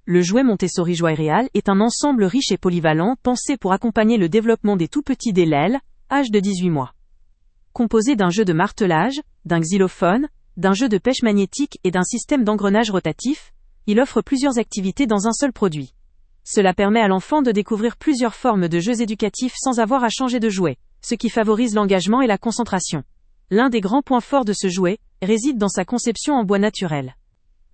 Le jouet Montessori Joyreal est un ensemble riche et polyvalent pensé pour accompagner le développement des tout-petits dès l'aile, âge de 18 mois. Composé d'un jeu de martelage, d'un xylophone, d'un jeu de pêche magnétique et d'un système d'engrenage rotatif, il offre plusieurs activités dans un seul produit. Cela permet à l'enfant de découvrir plusieurs formes de jeux éducatifs sans avoir à changer de jouet, ce qui favorise l'engagement et la concentration. L'un des grands points forts de ce jouet réside dans sa conception en bois naturel.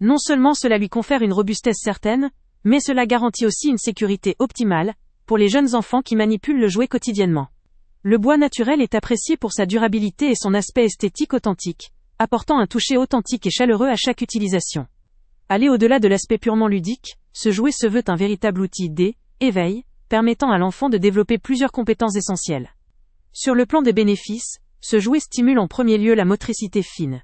Non seulement cela lui confère une robustesse certaine, mais cela garantit aussi une sécurité optimale pour les jeunes enfants qui manipulent le jouet quotidiennement. Le bois naturel est apprécié pour sa durabilité et son aspect esthétique authentique, apportant un toucher authentique et chaleureux à chaque utilisation. Aller au-delà de l'aspect purement ludique, ce jouet se veut un véritable outil d'éveil, permettant à l'enfant de développer plusieurs compétences essentielles. Sur le plan des bénéfices, ce jouet stimule en premier lieu la motricité fine.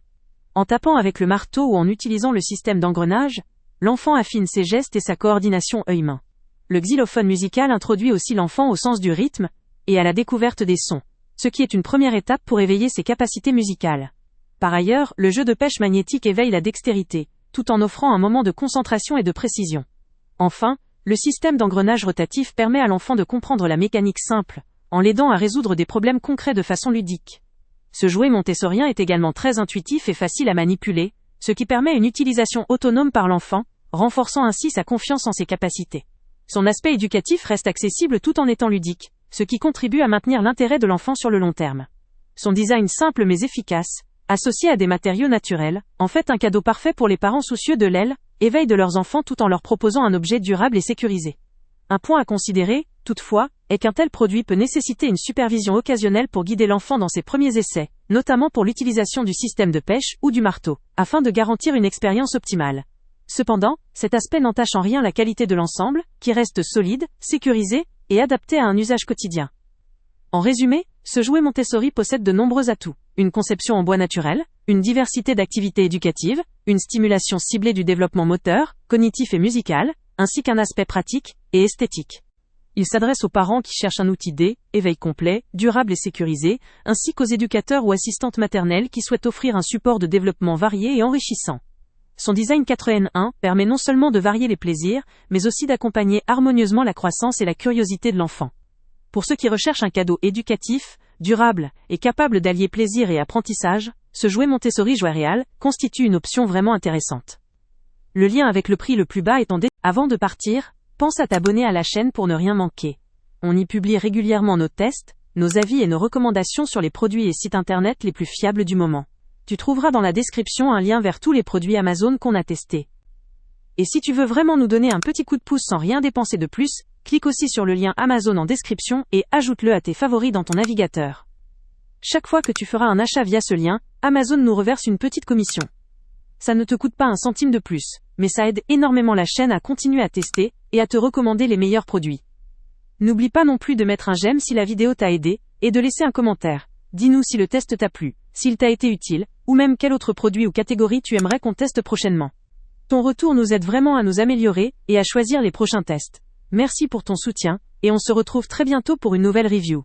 En tapant avec le marteau ou en utilisant le système d'engrenage, l'enfant affine ses gestes et sa coordination œil-main. Le xylophone musical introduit aussi l'enfant au sens du rythme et à la découverte des sons, ce qui est une première étape pour éveiller ses capacités musicales. Par ailleurs, le jeu de pêche magnétique éveille la dextérité, tout en offrant un moment de concentration et de précision. Enfin, le système d'engrenage rotatif permet à l'enfant de comprendre la mécanique simple, en l'aidant à résoudre des problèmes concrets de façon ludique. Ce jouet montessorien est également très intuitif et facile à manipuler, ce qui permet une utilisation autonome par l'enfant, renforçant ainsi sa confiance en ses capacités. Son aspect éducatif reste accessible tout en étant ludique, ce qui contribue à maintenir l'intérêt de l'enfant sur le long terme. Son design simple mais efficace, associé à des matériaux naturels, en fait un cadeau parfait pour les parents soucieux de l'éveil de leurs enfants tout en leur proposant un objet durable et sécurisé. Un point à considérer, toutefois, est qu'un tel produit peut nécessiter une supervision occasionnelle pour guider l'enfant dans ses premiers essais, notamment pour l'utilisation du système de pêche ou du marteau, afin de garantir une expérience optimale. Cependant, cet aspect n'entache en rien la qualité de l'ensemble, qui reste solide, sécurisé et adapté à un usage quotidien. En résumé, ce jouet Montessori possède de nombreux atouts. Une conception en bois naturel, une diversité d'activités éducatives, une stimulation ciblée du développement moteur, cognitif et musical, ainsi qu'un aspect pratique et esthétique. Il s'adresse aux parents qui cherchent un outil d'éveil complet, durable et sécurisé, ainsi qu'aux éducateurs ou assistantes maternelles qui souhaitent offrir un support de développement varié et enrichissant. Son design 4N1 permet non seulement de varier les plaisirs, mais aussi d'accompagner harmonieusement la croissance et la curiosité de l'enfant. Pour ceux qui recherchent un cadeau éducatif, durable et capable d'allier plaisir et apprentissage, ce jouet Montessori Joyreal constitue une option vraiment intéressante. Le lien avec le prix le plus bas est en description. Avant de partir, pense à t'abonner à la chaîne pour ne rien manquer. On y publie régulièrement nos tests, nos avis et nos recommandations sur les produits et sites internet les plus fiables du moment. Tu trouveras dans la description un lien vers tous les produits Amazon qu'on a testés. Et si tu veux vraiment nous donner un petit coup de pouce sans rien dépenser de plus, clique aussi sur le lien Amazon en description et ajoute-le à tes favoris dans ton navigateur. Chaque fois que tu feras un achat via ce lien, Amazon nous reverse une petite commission. Ça ne te coûte pas un centime de plus, mais ça aide énormément la chaîne à continuer à tester et à te recommander les meilleurs produits. N'oublie pas non plus de mettre un j'aime si la vidéo t'a aidé et de laisser un commentaire. Dis-nous si le test t'a plu, s'il t'a été utile, ou même quel autre produit ou catégorie tu aimerais qu'on teste prochainement. Ton retour nous aide vraiment à nous améliorer et à choisir les prochains tests. Merci pour ton soutien, et on se retrouve très bientôt pour une nouvelle review.